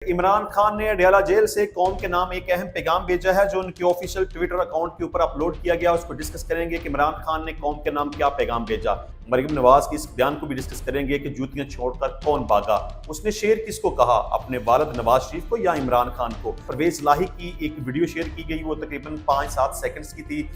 इमरान खान ने अडयाला जेल से कौम के नाम एक अहम पैगाम भेजा है जो उनके ऑफिशियल ट्विटर अकाउंट के ऊपर अपलोड किया गया। उसको डिस्कस करेंगे कि इमरान खान ने कौम के नाम क्या पैगाम भेजा। मरियम नवाज की इस बयान को भी डिस्कस करेंगे कि जूतियां छोड़कर कौन भागा, उसने शेर किसको कहा, अपने वालिद नवाज शरीफ को या इमरान खान को। परवेज लाही की एक वीडियो शेयर की गई, वो तकरीबन 5-7 सेकंड्स की थी।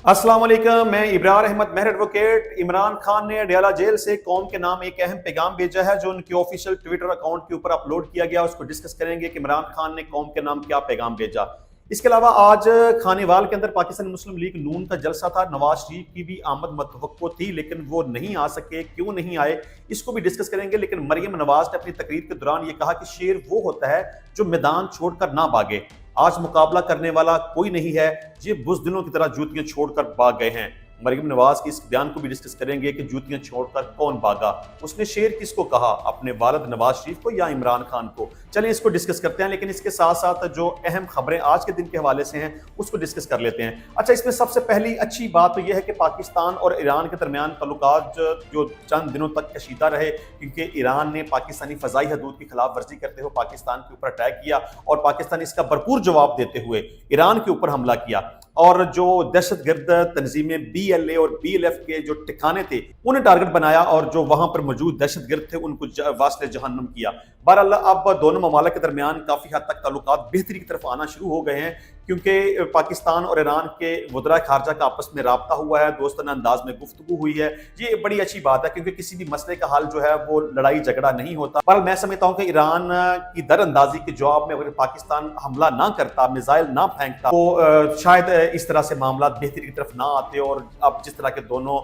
अस्सलाम वालेकुम, मैं इब्रार अहमद मेहर एडवोकेट। इमरान खान ने अडयाला जेल से कौम के नाम एक अहम पैगाम भेजा है जो उनके ऑफिशियल ट्विटर अकाउंट के ऊपर अपलोड किया गया। उसको डिस्कस करेंगे कि इमरान खान ने कौम के नाम क्या पैगाम भेजा। इसके अलावा आज खानेवाल के अंदर पाकिस्तान मुस्लिम लीग नून का जलसा था। नवाज शरीफ की भी आमद मतवक्को थी लेकिन वो नहीं आ सके, क्यों नहीं आए इसको भी डिस्कस करेंगे। लेकिन मरियम नवाज ने अपनी तकरीर के दौरान ये कहा कि शेर वो होता है जो मैदान छोड़कर ना भागे। आज मुकाबला करने वाला कोई नहीं है, ये बुज़दिलों की तरह जूतियां छोड़कर भाग गए हैं। मरियम नवाज की इस बयान को भी डिस्कस करेंगे कि जूतियां छोड़कर कौन भागा, उसने शेर किसको कहा, अपने वालिद नवाज शरीफ को या इमरान खान को। चलिए इसको डिस्कस करते हैं, लेकिन इसके साथ साथ जो अहम खबरें आज के दिन के हवाले से हैं उसको डिस्कस कर लेते हैं। अच्छा, इसमें सबसे पहली अच्छी बात तो यह है कि पाकिस्तान और ईरान के दरमियान ताल्लुकात जो चंद दिनों तक कशीदा रहे, क्योंकि ईरान ने पाकिस्तानी फ़ज़ाई हदूद की खिलाफ वर्जी करते हुए पाकिस्तान के ऊपर अटैक किया और पाकिस्तान इसका भरपूर जवाब देते हुए ईरान के ऊपर हमला किया। और जो दहशतगर्द तंजीमें BLA और BLF के जो ठिकाने थे उन्हें टारगेट बनाया और जो वहां पर मौजूद दहशतगर्द थे उनको वास्ते जहन्नुम किया। बहरहाल अब दोनों ममालिक के दरमियान काफ़ी हद तक ताल्लुकात बेहतरी की तरफ आना शुरू हो गए हैं, क्योंकि पाकिस्तान और ईरान के वज़राए खारजा का आपस में राब्ता हुआ है, दोस्ताना अंदाज में गुफ्तगू हुई है। ये बड़ी अच्छी बात है क्योंकि किसी भी मसले का हल जो है वो लड़ाई झगड़ा नहीं होता। पर मैं समझता हूँ कि ईरान की दरअंदाजी के जवाब में अगर पाकिस्तान हमला ना करता, मिसाइल ना फेंकता, तो शायद इस तरह से मामला बेहतरी की तरफ ना आते। और अब जिस तरह के दोनों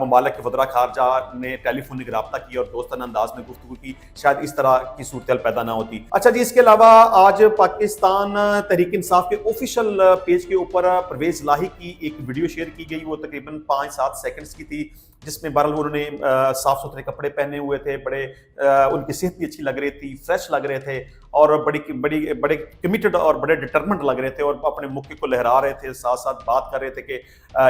ममालिक के वज़राए खारजा ने टेलीफोनिक राब्ता किया और दोस्ताना अंदाज में गुफ्तगू की, शायद इस तरह की सूरत पैदा ना होती। अच्छा जी, इसके अलावा आज पाकिस्तान तहरीक इंसाफ के ऑफिशियल पेज के ऊपर परवेज लाही की एक वीडियो शेयर की गई, वो तकरीबन 5-7 सेकंड्स की थी, जिसमें बहरहाल उन्होंने साफ सुथरे कपड़े पहने हुए थे, बड़े उनकी सेहत भी अच्छी लग रही थी, फ्रेश लग रहे थे और बड़े कमिटेड और बड़े डिटरमेंट लग रहे थे और अपने मुक्के को लहरा रहे थे। साथ साथ बात कर रहे थे कि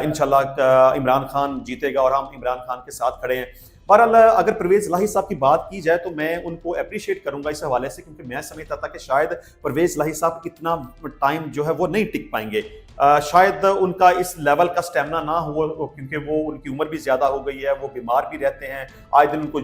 इंशाल्लाह इमरान खान जीतेगा और हम इमरान खान के साथ खड़े हैं। बहरहाल अगर परवेज लाही साहब की बात की जाए तो मैं उनको अप्रिशिएट करूंगा इस हवाले से, क्योंकि मैं समझता था कि शायद परवेज लाही साहब इतना टाइम जो है वो नहीं टिक पाएंगे। शायद उनका इस लेवल का स्टेमिना ना हो, क्योंकि वो उनकी उम्र भी ज़्यादा हो गई है, वो बीमार भी रहते हैं, आए दिन उनको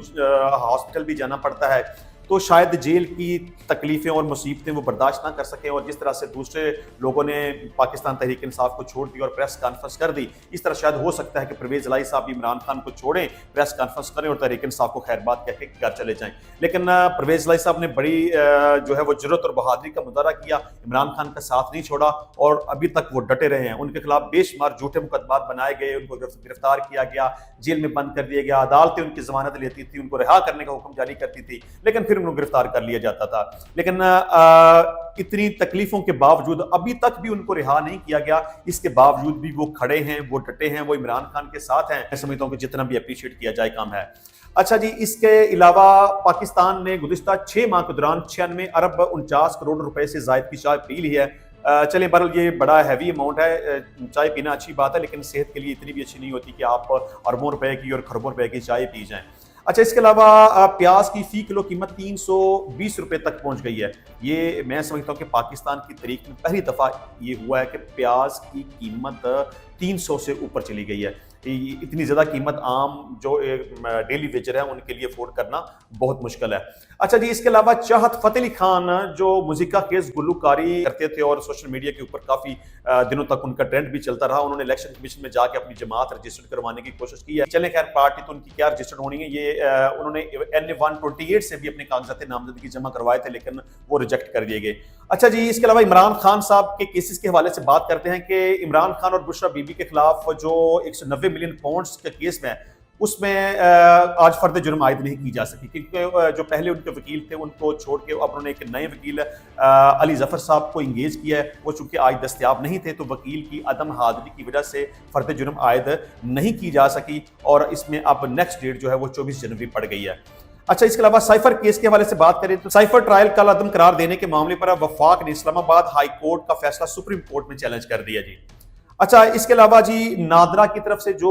हॉस्पिटल भी जाना पड़ता है, तो शायद जेल की तकलीफ़ें और मुसीबतें वो बर्दाश्त ना कर सकें। और जिस तरह से दूसरे लोगों ने पाकिस्तान तहरीक इंसाफ को छोड़ दी और प्रेस कॉन्फ्रेंस कर दी, इस तरह शायद हो सकता है कि परवेज लाही साहब इमरान खान को छोड़ें, प्रेस कॉन्फ्रेंस करें और तहरीक इंसाफ को खैर बात कह के घर चले जाएं। लेकिन परवेज लाही साहब ने बड़ी जो है वो जुर्रत और बहादुरी का मुजाहरा किया, इमरान खान का साथ नहीं छोड़ा और अभी तक वो डटे रहे हैं। उनके खिलाफ बेशुमार झूठे मुकदमात बनाए गए, उनको गिरफ्तार किया गया, जेल में बंद कर दिया गया, अदालतें उनकी जमानत लेती थी, उनको रिहा करने का हुक्म जारी करती थी, लेकिन फिर उनको गिरफ्तार कर लिया जाता था। लेकिन इतनी तकलीफों के बावजूद अभी तक भी उनको रिहा नहीं किया गया, इसके बावजूद भी वो खड़े हैं, वो डटे हैं, वो इमरान खान के साथ हैं। मैं समझता हूं कि जितना भी अप्रिशिएट किया जाए कम है। अच्छा जी, इसके अलावा पाकिस्तान ने गुज़िश्ता 6 माह के दौरान 96 अरब 49 करोड़ रुपए से ज़ायद की चाय पी ली है। चलिए बहरहाल ये बड़ा हैवी अमाउंट है, चाय पीना अच्छी बात है, लेकिन सेहत के लिए इतनी भी अच्छी नहीं होती कि आप अरबों रुपए की और खरबों रुपए की चाय पी जाएं। अच्छा, इसके अलावा प्याज की फी किलो कीमत 320 रुपए तक पहुंच गई है। ये मैं समझता हूं कि पाकिस्तान की तारीख में पहली दफ़ा ये हुआ है कि प्याज की कीमत 300 से ऊपर चली गई है। इतनी ज़्यादा कीमत आम जो डेली वेजर है उनके लिए अफोर्ड करना बहुत मुश्किल है। अच्छा जी, इसके अलावा चाहत फ़तेह अली खान जो मुज़िका केस गुलूकारी करते थे और सोशल मीडिया के ऊपर काफ़ी दिनों तक उनका ट्रेंड भी चलता रहा, उन्होंने इलेक्शन कमीशन में जाके अपनी जमात रजिस्टर्ड करवाने की कोशिश की है। चले खैर, पार्टी तो उनकी क्या रजिस्टर्ड होनी है, ये उन्होंने NA-128 से भी अपने कागजात नामजदगी जमा करवाए थे, लेकिन वो रिजेक्ट कर दिए गए। अच्छा जी, इसके अलावा इमरान खान साहब के केसेस के हवाले से बात करते हैं कि इमरान खान और बुशरा बीबी के खिलाफ जो 190 मिलियन पाउंड्स के केस में उसमें आज फर्द जुर्म आयद नहीं की जा सकी, क्योंकि जो पहले उनके वकील थे उनको छोड़ के अब उन्होंने एक नए वकील अली जफर साहब को इंगेज किया है। वो चूंकि आज दस्तयाब नहीं थे तो वकील की अदम हाजिरी की वजह से फर्द जुर्म आयद नहीं की जा सकी और इसमें अब नेक्स्ट डेट जो है वो 24 जनवरी पड़ गई है। अच्छा, इसके अलावा साइफर केस के हवाले से बात करें तो साइफर ट्रायल कल अदम करार देने के मामले पर वफाक ने इस्लामाबाद हाई कोर्ट का फैसला सुप्रीम कोर्ट में चैलेंज कर दिया जी। अच्छा, इसके अलावा जी नादरा की तरफ से जो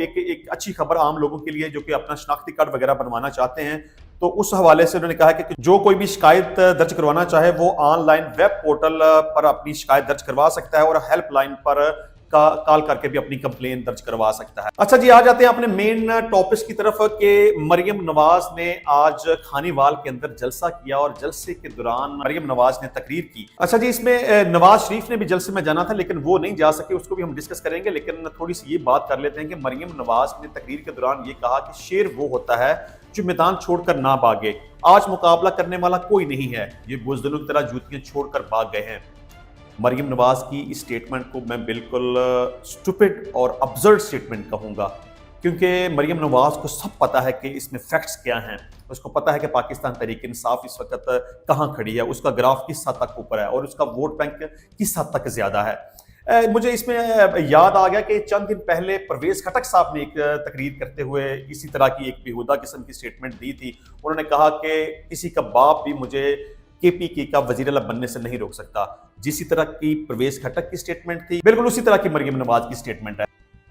एक अच्छी खबर आम लोगों के लिए जो कि अपना शनाख्ती कार्ड वगैरह बनवाना चाहते हैं, तो उस हवाले से उन्होंने कहा कि जो कोई भी शिकायत दर्ज करवाना चाहे वो ऑनलाइन वेब पोर्टल पर अपनी शिकायत दर्ज करवा सकता है और हेल्पलाइन पर कॉल करके भी अपनी कंप्लेन दर्ज करवा सकता है। अच्छा जी, आ जाते हैं अपने मेन टॉपिक्स की तरफ कि मरियम नवाज ने आज खानीवाल के अंदर जलसा किया और जलसे के दौरान मरियम नवाज ने तकरीर की। अच्छा जी, इसमें नवाज शरीफ ने भी जलसे में जाना था लेकिन वो नहीं जा सके, उसको भी हम डिस्कस करेंगे। लेकिन थोड़ी सी ये बात कर लेते हैं कि मरियम नवाज ने तकरीर के दौरान ये कहा कि शेर वो होता है जो मैदान छोड़कर ना भागे, आज मुकाबला करने वाला कोई नहीं है, ये बुज़दिलों की तरह जूतियां छोड़कर भाग गए हैं। मरियम नवाज की इस स्टेटमेंट को मैं बिल्कुल स्टूपिड और अब्सर्ड स्टेटमेंट कहूँगा, क्योंकि मरियम नवाज को सब पता है कि इसमें फैक्ट्स क्या हैं। उसको पता है कि पाकिस्तान तहरीक इंसाफ इस वक्त कहाँ खड़ी है, उसका ग्राफ किस हद तक ऊपर है और उसका वोट बैंक किस हद तक ज़्यादा है। मुझे इसमें याद आ गया कि चंद दिन पहले परवेज खटक साहब ने एक तकरीर करते हुए इसी तरह की एक बेहुदा किस्म की स्टेटमेंट दी थी। उन्होंने कहा कि किसी का बाप भी मुझे KPK का वजीर आला बनने से नहीं रोक सकता। जिसी तरह की परवेज खटक की स्टेटमेंट थी, बिल्कुल उसी तरह की मरियम नवाज की स्टेटमेंट है।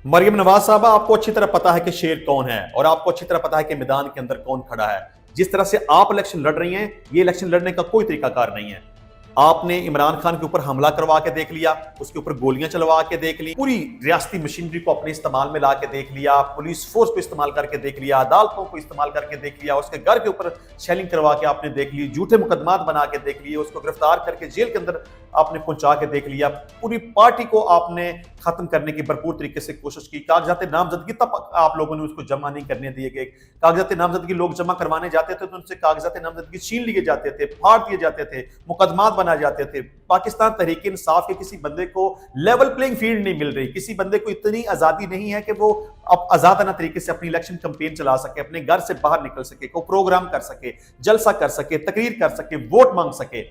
मरियम नवाज साहब, आपको अच्छी तरह पता है कि शेर कौन है और आपको अच्छी तरह पता है कि मैदान के अंदर कौन खड़ा है। जिस तरह से आप इलेक्शन लड़ रही हैं, ये इलेक्शन लड़ने का कोई तरीकाकार नहीं है। आपने इमरान खान के ऊपर हमला करवा के देख लिया, उसके ऊपर गोलियां चलवा के देख ली, पूरी रियासती मशीनरी को अपने इस्तेमाल में ला के देख लिया, पुलिस फोर्स को इस्तेमाल करके देख लिया, अदालतों को इस्तेमाल करके देख लिया, उसके घर के ऊपर शेलिंग करवा के आपने देख ली, झूठे मुकदमात बना के देख लिए, उसको गिरफ्तार करके जेल के अंदर आपने पहुंचा के देख लिया। पूरी पार्टी को आपने खत्म करने की भरपूर तरीके से कोशिश की। कागजात नामजदगी तब आप लोगों ने उसको जमा नहीं करने दिए गए। कागजात नामजदगी लोग जमा करवाने जाते थे तो उनसे कागजात नामजदगी छीन लिए जाते थे, फाड़ दिए जाते थे, मुकदमात बनाए जाते थे। पाकिस्तान तहरीक इंसाफ के किसी बंदे को लेवल प्लेइंग फील्ड नहीं मिल रही, किसी बंदे को इतनी आजादी नहीं है कि वो अब आजादाना तरीके से अपनी इलेक्शन कैंपेन चला सके, अपने घर से बाहर निकल सके, को प्रोग्राम कर सके, जलसा कर सके, तकरीर कर सके, वोट मांग सके।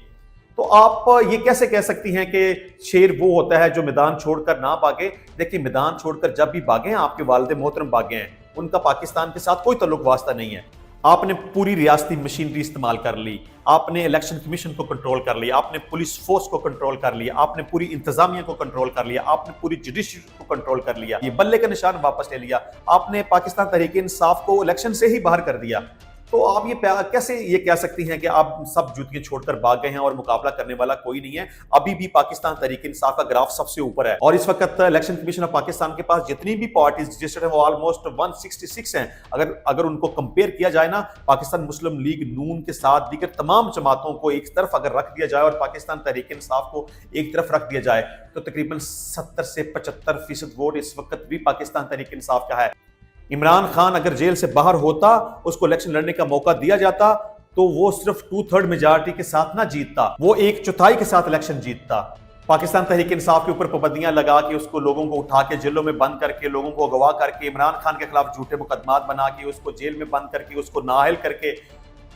तो आप ये कैसे कह सकती हैं कि शेर वो होता है जो मैदान छोड़कर ना भागे? देखिए, मैदान छोड़कर जब भी भागे हैं, आपके वालिद मोहतरम भागे हैं, उनका पाकिस्तान के साथ कोई ताल्लुक वास्ता नहीं है। आपने पूरी रियासती मशीनरी इस्तेमाल कर ली, आपने इलेक्शन कमीशन को कंट्रोल कर लिया, आपने पुलिस फोर्स को कंट्रोल कर लिया, आपने पूरी इंतजामिया को कंट्रोल कर लिया, आपने पूरी जुडिशरी को कंट्रोल कर लिया, ये बल्ले का निशान वापस ले लिया, आपने पाकिस्तान तहरीक इंसाफ को इलेक्शन से ही बाहर कर दिया। तो आप ये कैसे ये कह सकती हैं कि आप सब जूतियां छोड़कर भाग गए हैं और मुकाबला करने वाला कोई नहीं है? अभी भी पाकिस्तान तहरीक इंसाफ का ग्राफ सबसे ऊपर है और इस वक्त इलेक्शन कमीशन ऑफ पाकिस्तान के पास जितनी भी पार्टीज रजिस्टर्ड है वो ऑलमोस्ट 166 हैं। अगर उनको कंपेयर किया जाए ना, पाकिस्तान मुस्लिम लीग नून के साथ दीगर तमाम जमातों को एक तरफ अगर रख दिया जाए और पाकिस्तान तहरीक इंसाफ को एक तरफ रख दिया जाए तो तकरीबन 70 से 75% वोट इस वक्त भी पाकिस्तान तहरीक इंसाफ का है। इमरान खान अगर जेल से बाहर होता, उसको इलेक्शन लड़ने का मौका दिया जाता, तो वो सिर्फ 2/3 मेजॉरिटी के साथ ना जीतता, वो 1/4 के साथ इलेक्शन जीतता। पाकिस्तान तहरीक इंसाफ के ऊपर पाबंदियां लगा के, उसको लोगों को उठा के जेलों में बंद करके, लोगों को अगवा करके, इमरान खान के खिलाफ झूठे मुकदमात बना के, उसको जेल में बंद करके, उसको नाअहल करके,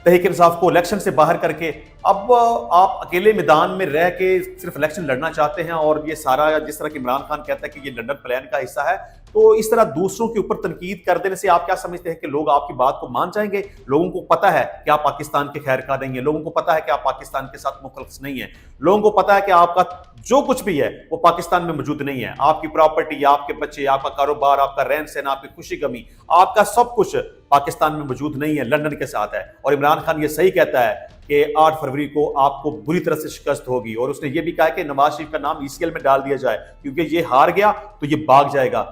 तहरीक इंसाफ को इलेक्शन से बाहर करके, अब आप अकेले मैदान में रह के सिर्फ इलेक्शन लड़ना चाहते हैं। और ये सारा जिस तरह कि इमरान खान कहता है कि ये लंदन प्लान का हिस्सा है, तो इस तरह दूसरों के ऊपर तनकीद कर देने से आप क्या समझते हैं कि लोग आपकी बात को मान जाएंगे? लोगों को पता है कि आप पाकिस्तान के खैर का नहीं है, लोगों को पता है कि आप पाकिस्तान के साथ मुखलिस नहीं है, लोगों को पता है कि आपका जो कुछ भी है वो पाकिस्तान में मौजूद नहीं है। आपकी प्रॉपर्टी, आपके बच्चे, आपका कारोबार, आपका रहन सहन, आपकी खुशी गमी, आपका सब कुछ पाकिस्तान में मौजूद नहीं है, लंदन के साथ है। और इमरान खान ये सही कहता है कि 8 फरवरी को आपको बुरी तरह से शिकस्त होगी। और उसने ये भी कहा कि नवाज शरीफ का नाम ECL में डाल दिया जाए, क्योंकि ये हार गया तो ये भाग जाएगा।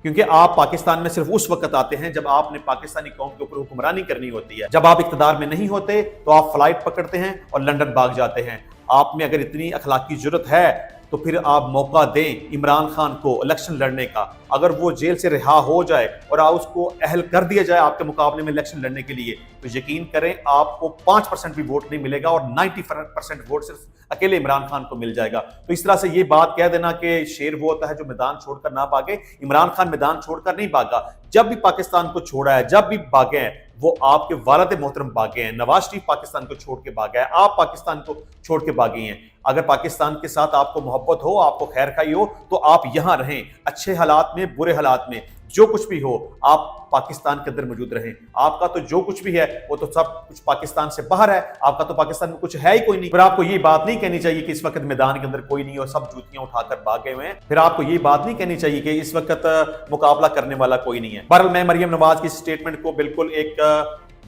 क्योंकि आप पाकिस्तान में सिर्फ उस वक्त आते हैं जब आपने पाकिस्तानी कौम के ऊपर हुक्मरानी करनी होती है। जब आप इख्तिदार में नहीं होते तो आप फ्लाइट पकड़ते हैं और लंदन भाग जाते हैं। आप में अगर इतनी अखलाकी जरूरत है तो फिर आप मौका दें इमरान खान को इलेक्शन लड़ने का। अगर वो जेल से रिहा हो जाए और उसको अहल कर दिया जाए आपके मुकाबले में इलेक्शन लड़ने के लिए, तो यकीन करें आपको 5% भी वोट नहीं मिलेगा और 90% वोट सिर्फ अकेले इमरान खान को मिल जाएगा। तो इस तरह से ये बात कह देना कि शेर वो होता है जो मैदान छोड़कर ना भागे, इमरान खान मैदान छोड़कर नहीं भागा। जब भी पाकिस्तान को छोड़ा है, जब भी भागे हैं, वो आपके वालिद मोहतरम भागे हैं। नवाज शरीफ पाकिस्तान को छोड़ के भागा है, आप पाकिस्तान को छोड़ के भागे हैं। अगर पाकिस्तान के साथ आपको मोहब्बत हो, आपको खैर खाई हो, तो आप यहां रहें, अच्छे हालात में, बुरे हालात में, जो कुछ भी हो, आप पाकिस्तान के अंदर मौजूद रहें। आपका तो जो कुछ भी है वो तो सब कुछ पाकिस्तान से बाहर है, आपका तो पाकिस्तान में कुछ है ही कोई नहीं। फिर आपको ये बात नहीं कहनी चाहिए कि इस वक्त मैदान के अंदर कोई नहीं और सब जूतियां उठाकर भाग गए हुए हैं। फिर आपको ये बात नहीं कहनी चाहिए कि इस वक्त मुकाबला करने वाला कोई नहीं है। बहरहाल मैं मरियम नवाज की स्टेटमेंट को बिल्कुल एक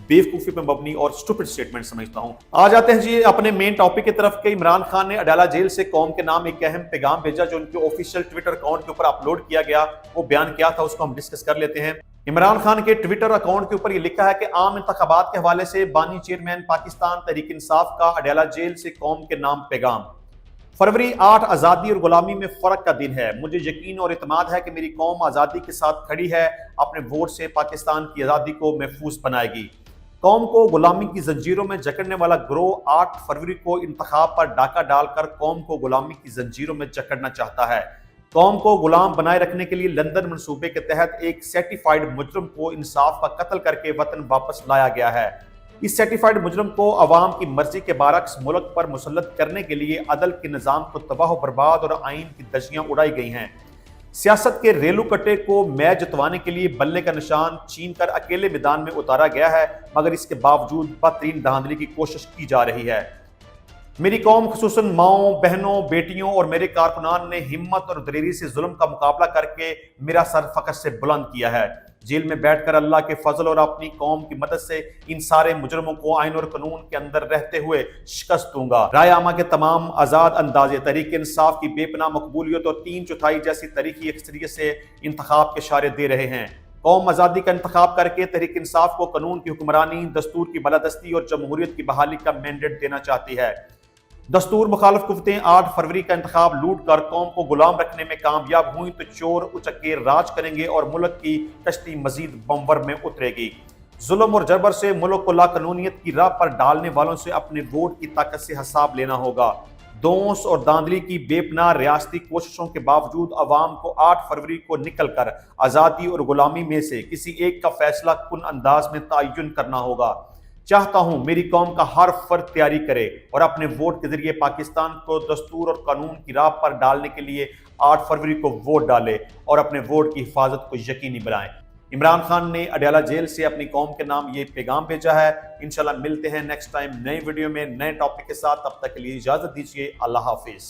बेवकूफी पर मबनी और स्टूपिड स्टेटमेंट समझता हूं। आ जाते हैं जी अपने मेन टॉपिक की तरफ कि इमरान खान ने अडाला जेल से कौम के नाम एक अहम पैगाम भेजा जो उनके ऑफिशियल ट्विटर अकाउंट के ऊपर अपलोड किया गया। वो बयान क्या था उसको हम डिस्कस कर लेते हैं। इमरान खान के ट्विटर अकाउंट के ऊपर ये लिखा है कि आम इंतखाबात के हवाले से बानी चेयरमैन पाकिस्तान तहरीक इंसाफ का अडाला जेल से कौम के नाम पैगाम। फरवरी 8 आज़ादी और गुलामी में फ़र्क का दिन है। मुझे यकीन और इत्मीनान है कि मेरी कौम आज़ादी के साथ खड़ी है, अपने वोट से पाकिस्तान की आज़ादी को महफूज बनाएगी। कौम को गुलामी की जंजीरों में जकड़ने वाला गिरोह 8 फरवरी को इंतखाब पर डाका डालकर कौम को गुलामी की जंजीरों में जकड़ना चाहता है। कौम को गुलाम बनाए रखने के लिए लंदन मंसूबे के तहत एक सर्टिफाइड मुजरम को इंसाफ का कत्ल करके वतन वापस लाया गया है। इस सर्टिफाइड मुजरम को अवाम की मर्जी के बारक्स मुल्क पर मुसल्लत करने के लिए अदल के निज़ाम को तबाह बर्बाद और आइन की धज्जियां उड़ाई गई हैं। सियासत के रेलू कटे को मैच जितवाने के लिए बल्ले का निशान छीन कर अकेले मैदान में उतारा गया है, मगर इसके बावजूद बदतरीन धांधली की कोशिश की जा रही है। मेरी कौम खुसूसन माओं, बहनों, बेटियों और मेरे कारकुनान ने हिम्मत और दलेरी से जुल्म का मुकाबला करके मेरा सर फखर से बुलंद किया है। जेल में बैठकर अल्लाह के फजल और अपनी कौम की मदद से इन सारे मुजरमों को आइन और कानून के अंदर रहते हुए शिकस्त दूंगा। राय आमा के तमाम आज़ाद अंदाजे, तहरीक इंसाफ की बेपनाह मकबूलियत और 3/4 जैसी तारीखी अक्सरियत से इंतखाब के इशारे दे रहे हैं। कौम आज़ादी का इंतखाब करके तहरीक इंसाफ को कानून की हुक्मरानी, दस्तूर की बालादस्ती और जमहूरियत की बहाली का मैंडेट देना चाहती है। दस्तूर मुखालिफ कुव्वतें 8 फरवरी का इंतखाब लूट कर कौम को गुलाम रखने में कामयाब हुई तो चोर उचक्के राज करेंगे और मुल्क की कश्ती मजीद बंवर में उतरेगी। जुल्म और जबर से मुल्क को लाकानूनियत की राह पर डालने वालों से अपने वोट की ताकत से हिसाब लेना होगा। दोंस और धांधली की बेपनाह रियासती कोशिशों के बावजूद अवाम को 8 फरवरी को निकल कर आज़ादी और गुलामी में से किसी एक का फैसला कुन अंदाज में तयन करना होगा। चाहता हूं मेरी कौम का हर फर्द तैयारी करे और अपने वोट के जरिए पाकिस्तान को दस्तूर और कानून की राह पर डालने के लिए 8 फरवरी को वोट डाले और अपने वोट की हिफाजत को यकीनी बनाएं। इमरान खान ने अडाला जेल से अपनी कौम के नाम ये पैगाम भेजा है। इंशाल्लाह मिलते हैं नेक्स्ट टाइम नई वीडियो में नए टॉपिक के साथ। तब तक के लिए इजाजत दीजिए। अल्लाह हाफिज।